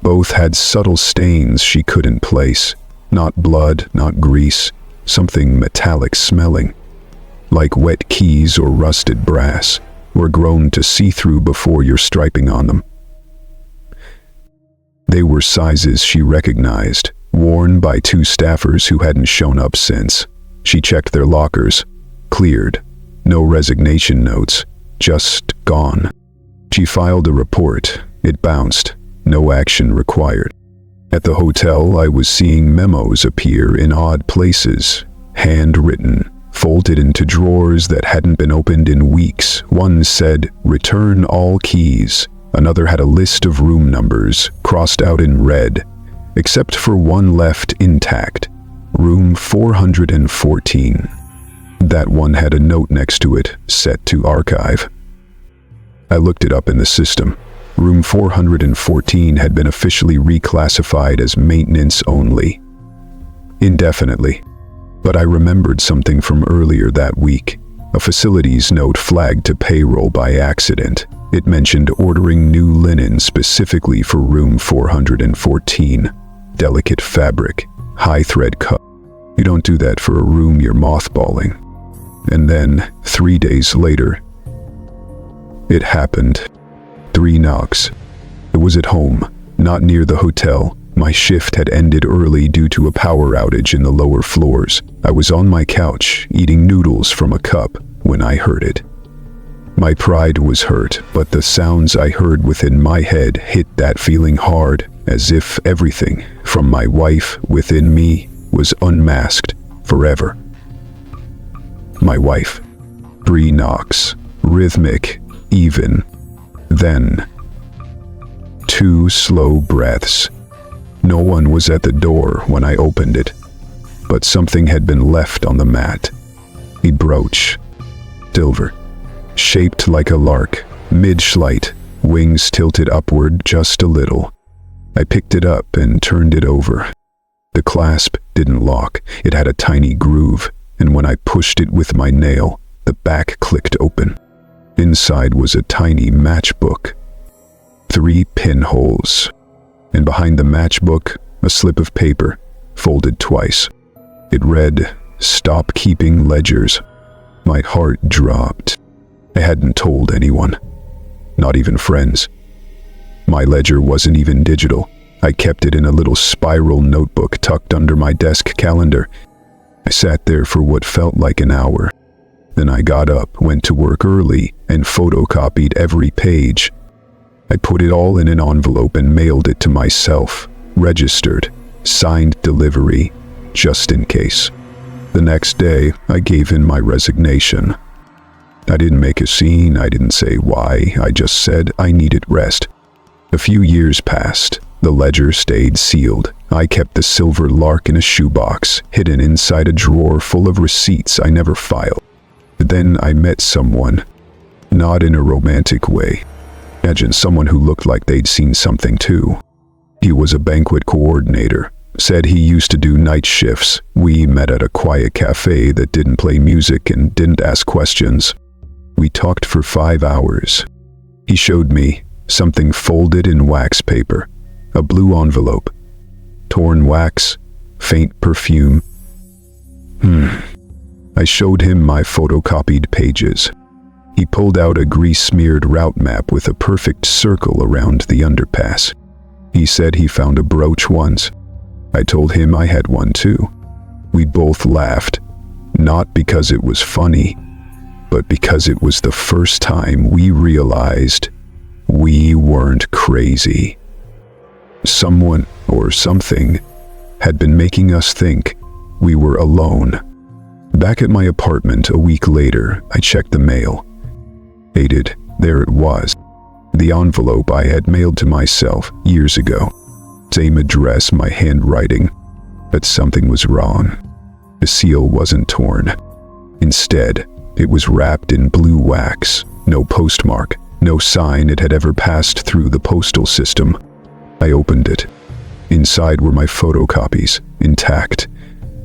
Both had subtle stains she couldn't place. Not blood, not grease, something metallic smelling. Like wet keys or rusted brass, were grown to see through before you're striping on them. They were sizes she recognized, worn by 2 staffers who hadn't shown up since. She checked their lockers. Cleared. No resignation notes. Just gone. She filed a report. It bounced. No action required. At the hotel, I was seeing memos appear in odd places. Handwritten. Folded into drawers that hadn't been opened in weeks. One said, "Return all keys." Another had a list of room numbers, crossed out in red, except for one left intact. Room 414. That one had a note next to it, set to archive. I looked it up in the system. Room 414 had been officially reclassified as maintenance only. Indefinitely. But I remembered something from earlier that week. A facilities note flagged to payroll by accident. It mentioned ordering new linen specifically for room 414. Delicate fabric, high thread cut. You don't do that for a room you're mothballing. And then, 3 days later, it happened. 3 knocks. I was at home, not near the hotel. My shift had ended early due to a power outage in the lower floors. I was on my couch, eating noodles from a cup, when I heard it. My pride was hurt, but the sounds I heard within my head hit that feeling hard, as if everything, from my wife within me, was unmasked forever. My wife. 3 knocks. Rhythmic, even. Then, 2 slow breaths. No one was at the door when I opened it, but something had been left on the mat. A brooch. Silver. Shaped like a lark, mid-flight, wings tilted upward just a little. I picked it up and turned it over. The clasp didn't lock. It had a tiny groove, and when I pushed it with my nail, the back clicked open. Inside was a tiny matchbook. 3 pinholes. And behind the matchbook, a slip of paper, folded twice. It read, "Stop keeping ledgers." My heart dropped. I hadn't told anyone, not even friends. My ledger wasn't even digital. I kept it in a little spiral notebook tucked under my desk calendar. I sat there for what felt like an hour. Then I got up, went to work early, and photocopied every page. I put it all in an envelope and mailed it to myself, registered, signed delivery, just in case. The next day, I gave in my resignation. I didn't make a scene, I didn't say why, I just said I needed rest. A few years passed. The ledger stayed sealed. I kept the silver lark in a shoebox, hidden inside a drawer full of receipts I never filed. But then I met someone. Not in a romantic way. Imagine someone who looked like they'd seen something too. He was a banquet coordinator. Said he used to do night shifts. We met at a quiet cafe that didn't play music and didn't ask questions. We talked for 5 hours. He showed me something folded in wax paper. A blue envelope. Torn wax. Faint perfume. I showed him my photocopied pages. He pulled out a grease-smeared route map with a perfect circle around the underpass. He said he found a brooch once. I told him I had one too. We both laughed, not because it was funny, but because it was the first time we realized we weren't crazy. Someone or something had been making us think we were alone. Back at my apartment a week later, I checked the mail. Dated, there it was. The envelope I had mailed to myself years ago. Same address, my handwriting. But something was wrong. The seal wasn't torn. Instead, it was wrapped in blue wax. No postmark, no sign it had ever passed through the postal system. I opened it. Inside were my photocopies, intact.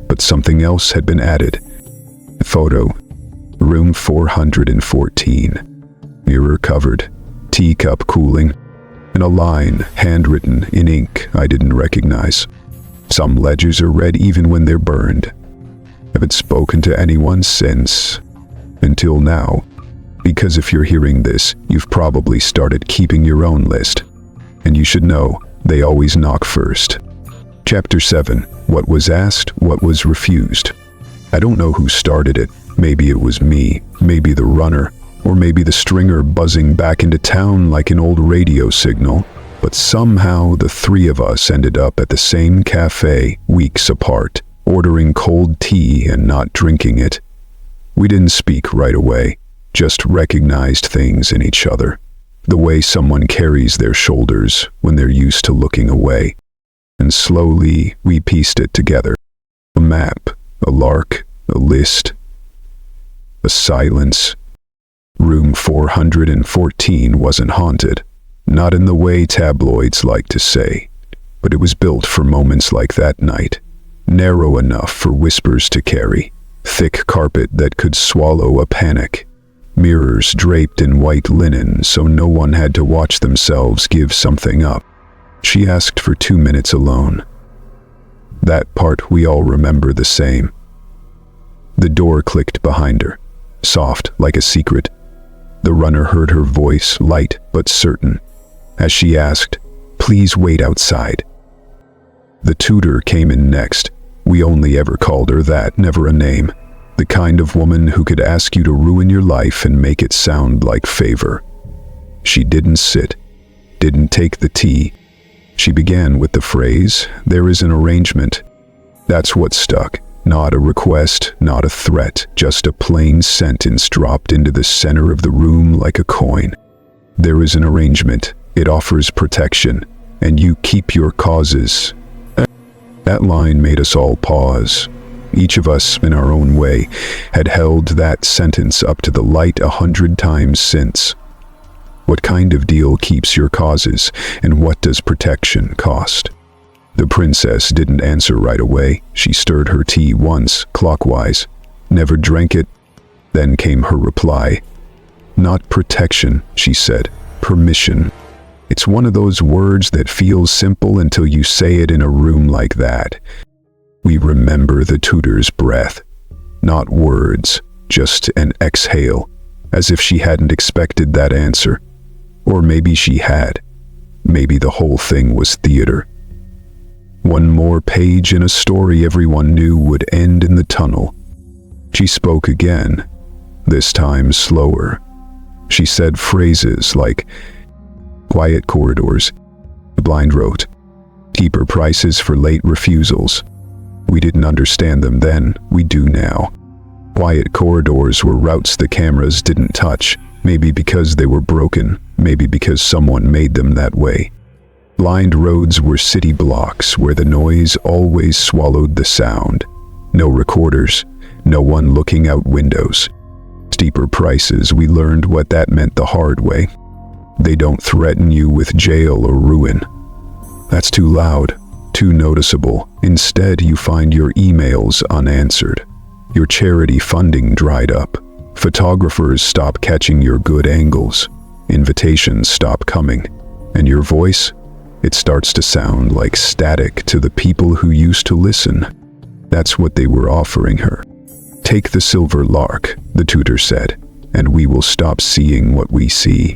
But something else had been added. Photo. Room 414. Mirror covered. Teacup cooling. And a line, handwritten in ink I didn't recognize. Some ledgers are read even when they're burned. Haven't spoken to anyone since. Until now. Because if you're hearing this, you've probably started keeping your own list. And you should know, they always knock first. Chapter 7. What was asked, what was refused. I don't know who started it. Maybe it was me, maybe the runner, or maybe the stringer buzzing back into town like an old radio signal. But somehow the three of us ended up at the same cafe, weeks apart, ordering cold tea and not drinking it. We didn't speak right away, just recognized things in each other. The way someone carries their shoulders when they're used to looking away. And slowly we pieced it together. A map, a lark, a list, a silence. Room 414 wasn't haunted, not in the way tabloids like to say, but it was built for moments like that night. Narrow enough for whispers to carry, thick carpet that could swallow a panic, mirrors draped in white linen so no one had to watch themselves give something up. She asked for 2 minutes alone. That part we all remember the same. The door clicked behind her, soft like a secret. The runner heard her voice, light but certain, as she asked, "Please wait outside." The tutor came in next. We only ever called her that, never a name. The kind of woman who could ask you to ruin your life and make it sound like favor. She didn't sit, didn't take the tea. She began with the phrase, "There is an arrangement." That's what stuck. Not a request, not a threat, just a plain sentence dropped into the center of the room like a coin. There is an arrangement. It offers protection, and you keep your causes. That line made us all pause. Each of us, in our own way, had held that sentence up to the light 100 times since. What kind of deal keeps your causes, and what does protection cost? The princess didn't answer right away. She stirred her tea once, clockwise, never drank it. Then came her reply. "Not protection," she said, "permission." It's one of those words that feels simple until you say it in a room like that. We remember the tutor's breath. Not words, just an exhale, as if she hadn't expected that answer. Or maybe she had. Maybe the whole thing was theater. One more page in a story everyone knew would end in the tunnel. She spoke again, this time slower. She said phrases like, "Quiet corridors." The blind wrote, "Cheaper prices for late refusals." We didn't understand them then, we do now. Quiet corridors were routes the cameras didn't touch, maybe because they were broken, maybe because someone made them that way. Blind roads were city blocks where the noise always swallowed the sound. No recorders, no one looking out windows. Steeper prices, we learned what that meant the hard way. They don't threaten you with jail or ruin. That's too loud, too noticeable. Instead, you find your emails unanswered. Your charity funding dried up. Photographers stop catching your good angles. Invitations stop coming. And your voice? It starts to sound like static to the people who used to listen. That's what they were offering her. "Take the silver lark," the tutor said, "and we will stop seeing what we see."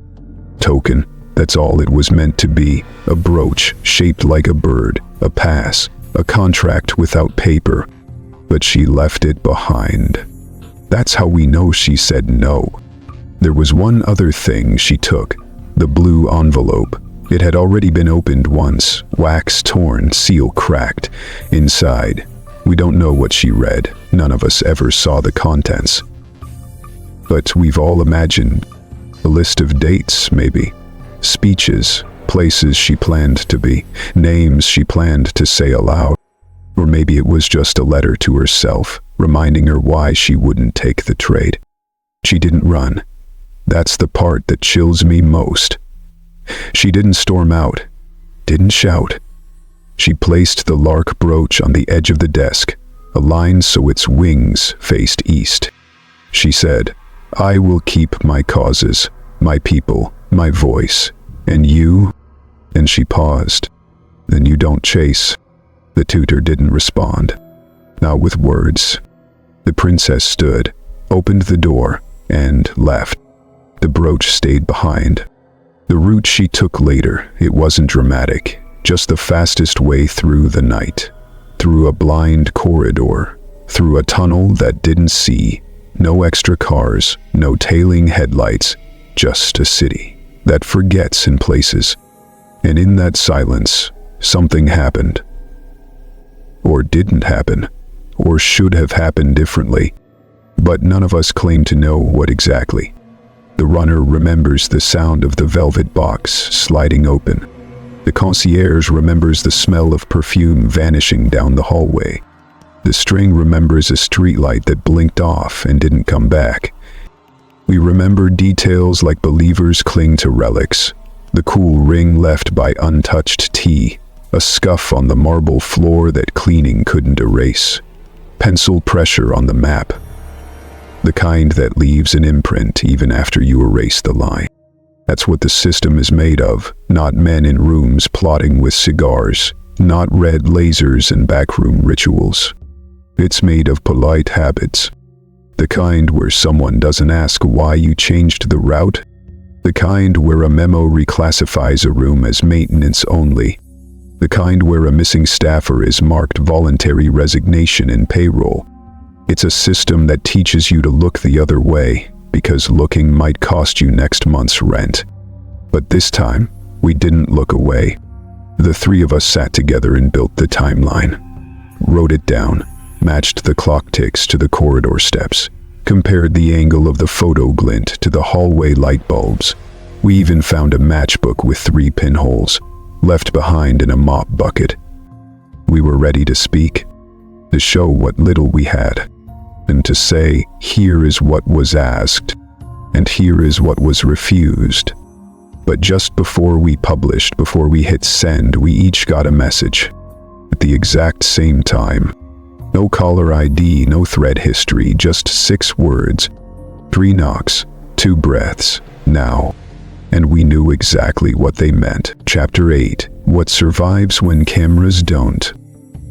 Token, that's all it was meant to be. A brooch shaped like a bird, a pass, a contract without paper. But she left it behind. That's how we know she said no. There was one other thing she took, the blue envelope. It had already been opened once, wax torn, seal cracked. Inside, we don't know what she read. None of us ever saw the contents. But we've all imagined a list of dates, maybe. Speeches, places she planned to be, names she planned to say aloud. Or maybe it was just a letter to herself, reminding her why she wouldn't take the trade. She didn't run. That's the part that chills me most. She didn't storm out, didn't shout. She placed the lark brooch on the edge of the desk, aligned so its wings faced east. She said, "I will keep my causes, my people, my voice, and you?" And she paused. "Then you don't chase." The tutor didn't respond, not with words. The princess stood, opened the door, and left. The brooch stayed behind. The route she took later, it wasn't dramatic, just the fastest way through the night, through a blind corridor, through a tunnel that didn't see, no extra cars, no tailing headlights, just a city that forgets in places. And in that silence, something happened. Or didn't happen, or should have happened differently, but none of us claim to know what exactly. The runner remembers the sound of the velvet box sliding open. The concierge remembers the smell of perfume vanishing down the hallway. The string remembers a streetlight that blinked off and didn't come back. We remember details like believers cling to relics, the cool ring left by untouched tea, a scuff on the marble floor that cleaning couldn't erase, pencil pressure on the map, the kind that leaves an imprint even after you erase the line. That's what the system is made of, not men in rooms plotting with cigars, not red lasers and backroom rituals. It's made of polite habits. The kind where someone doesn't ask why you changed the route. The kind where a memo reclassifies a room as maintenance only. The kind where a missing staffer is marked voluntary resignation in payroll. It's a system that teaches you to look the other way, because looking might cost you next month's rent. But this time, we didn't look away. The three of us sat together and built the timeline. Wrote it down, matched the clock ticks to the corridor steps, compared the angle of the photo glint to the hallway light bulbs. We even found a matchbook with 3 pinholes, left behind in a mop bucket. We were ready to speak, to show what little we had, and to say, here is what was asked, and here is what was refused. But just before we published, before we hit send, we each got a message, at the exact same time. No caller ID, no thread history, just 6 words, 3 knocks, 2 breaths, now. And we knew exactly what they meant. Chapter 8, What Survives When Cameras Don't.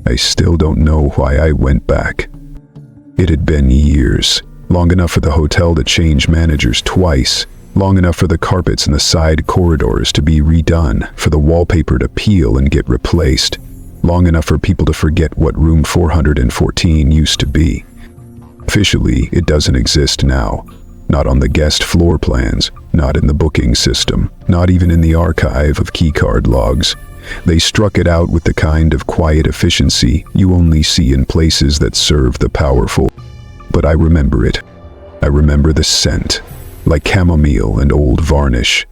I still don't know why I went back. It had been years, long enough for the hotel to change managers twice, long enough for the carpets in the side corridors to be redone, for the wallpaper to peel and get replaced, long enough for people to forget what room 414 used to be. Officially, it doesn't exist now. Not on the guest floor plans, not in the booking system, not even in the archive of keycard logs. They struck it out with the kind of quiet efficiency you only see in places that serve the powerful. But I remember it. I remember the scent, like chamomile and old varnish.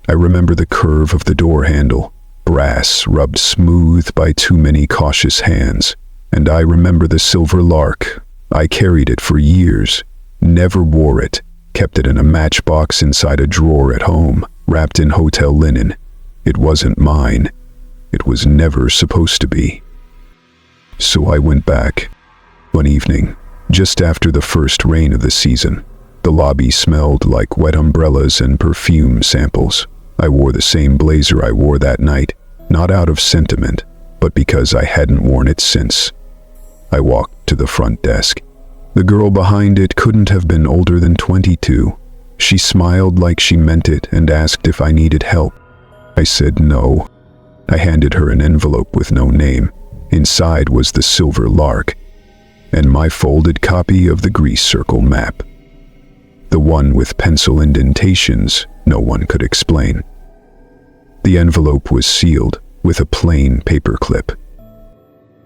I remember the curve of the door handle, brass rubbed smooth by too many cautious hands. And I remember the silver lark. I carried it for years, never wore it, kept it in a matchbox inside a drawer at home, wrapped in hotel linen. It wasn't mine. It was never supposed to be. So I went back. One evening, just after the first rain of the season, the lobby smelled like wet umbrellas and perfume samples. I wore the same blazer I wore that night, not out of sentiment, but because I hadn't worn it since. I walked to the front desk. The girl behind it couldn't have been older than 22. She smiled like she meant it and asked if I needed help. I said no. I handed her an envelope with no name. Inside was the silver lark, and my folded copy of the Grease Circle map. The one with pencil indentations no one could explain. The envelope was sealed with a plain paperclip.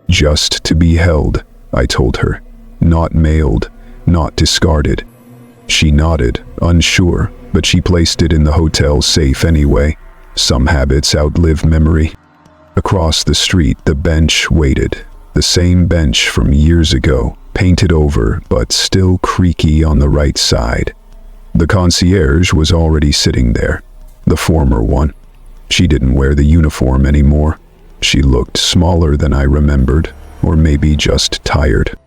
Just to be held, I told her. Not mailed, not discarded. She nodded, unsure, but she placed it in the hotel safe anyway. Some habits outlive memory. Across the street, the bench waited. The same bench from years ago, painted over, but still creaky on the right side. The concierge was already sitting there, the former one. She didn't wear the uniform anymore. She looked smaller than I remembered, or maybe just tired.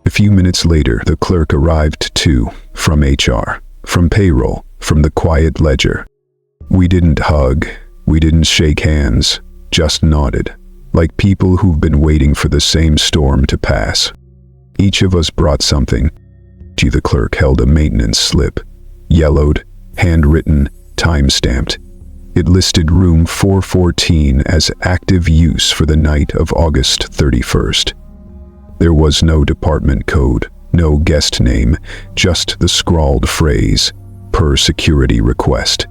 A few minutes later, the clerk arrived too, from HR, from payroll, from the quiet ledger. We didn't hug, we didn't shake hands, just nodded, like people who've been waiting for the same storm to pass. Each of us brought something. The clerk held a maintenance slip, yellowed, handwritten, time-stamped. It listed room 414 as active use for the night of August 31st. There was no department code, no guest name, just the scrawled phrase, per security request.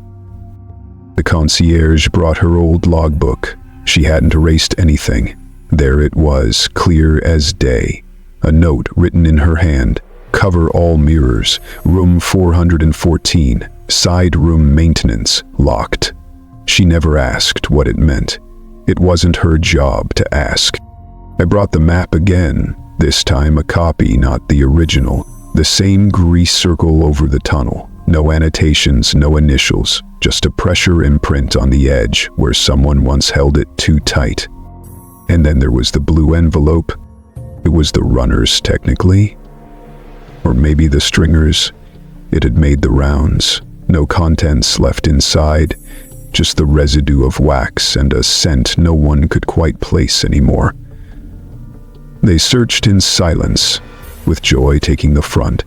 The concierge brought her old logbook. She hadn't erased anything. There it was, clear as day. A note written in her hand, cover all mirrors, room 414, side room maintenance, locked. She never asked what it meant. It wasn't her job to ask. I brought the map again, this time a copy, not the original. The same grease circle over the tunnel. No annotations, no initials, just a pressure imprint on the edge where someone once held it too tight. And then there was the blue envelope. It was the runner's, technically. Or maybe the stringer's. It had made the rounds. No contents left inside. Just the residue of wax and a scent no one could quite place anymore. They searched in silence, with Joy taking the front.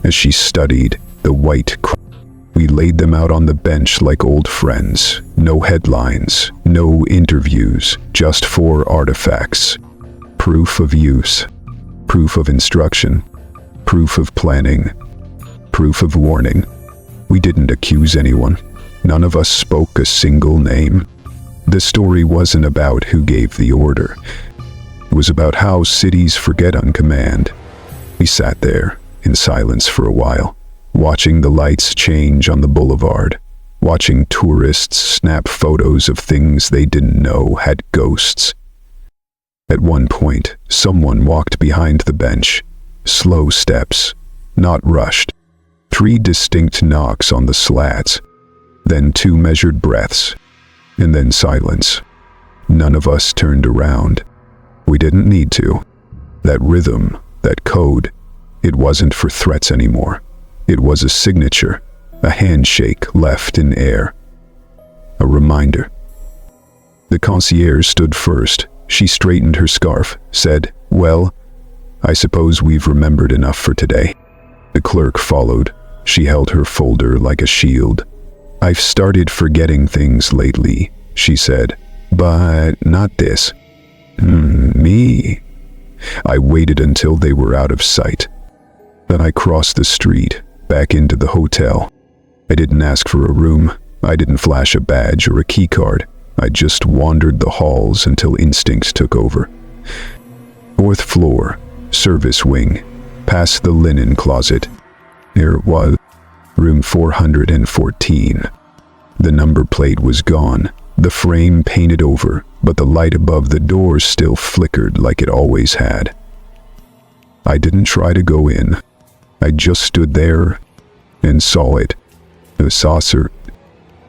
As she studied the white we laid them out on the bench like old friends. No headlines, no interviews, just 4 artifacts. Proof of use, proof of instruction, proof of planning, proof of warning. We didn't accuse anyone. None of us spoke a single name. The story wasn't about who gave the order. It was about how cities forget on command. We sat there, in silence for a while, watching the lights change on the boulevard, watching tourists snap photos of things they didn't know had ghosts. At one point, someone walked behind the bench. Slow steps, not rushed. 3 distinct knocks on the slats. Then 2 measured breaths, and then silence. None of us turned around. We didn't need to. That rhythm, that code, it wasn't for threats anymore. It was a signature, a handshake left in air. A reminder. The concierge stood first. She straightened her scarf, said, "Well, I suppose we've remembered enough for today." The clerk followed. She held her folder like a shield. "I've started forgetting things lately," she said, "but not this." Me? I waited until they were out of sight. Then I crossed the street, back into the hotel. I didn't ask for a room. I didn't flash a badge or a key card. I just wandered the halls until instincts took over. 4th floor, service wing, past the linen closet. There it was, room 414. The number plate was gone, The frame painted over, but the light above the door still flickered like it always had. I didn't try to go in. I just stood there and saw it. A saucer,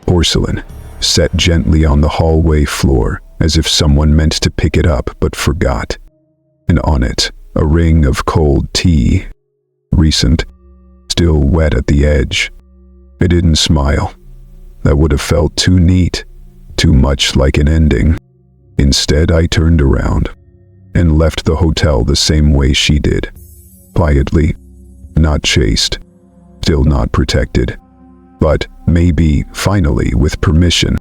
porcelain, set gently on the hallway floor, as if someone meant to pick it up but forgot. And on it, a ring of cold tea, recent, still wet at the edge. I didn't smile. That would have felt too neat, too much like an ending. Instead, I turned around and left the hotel the same way she did. Quietly, not chased, still not protected, but maybe, finally, with permission.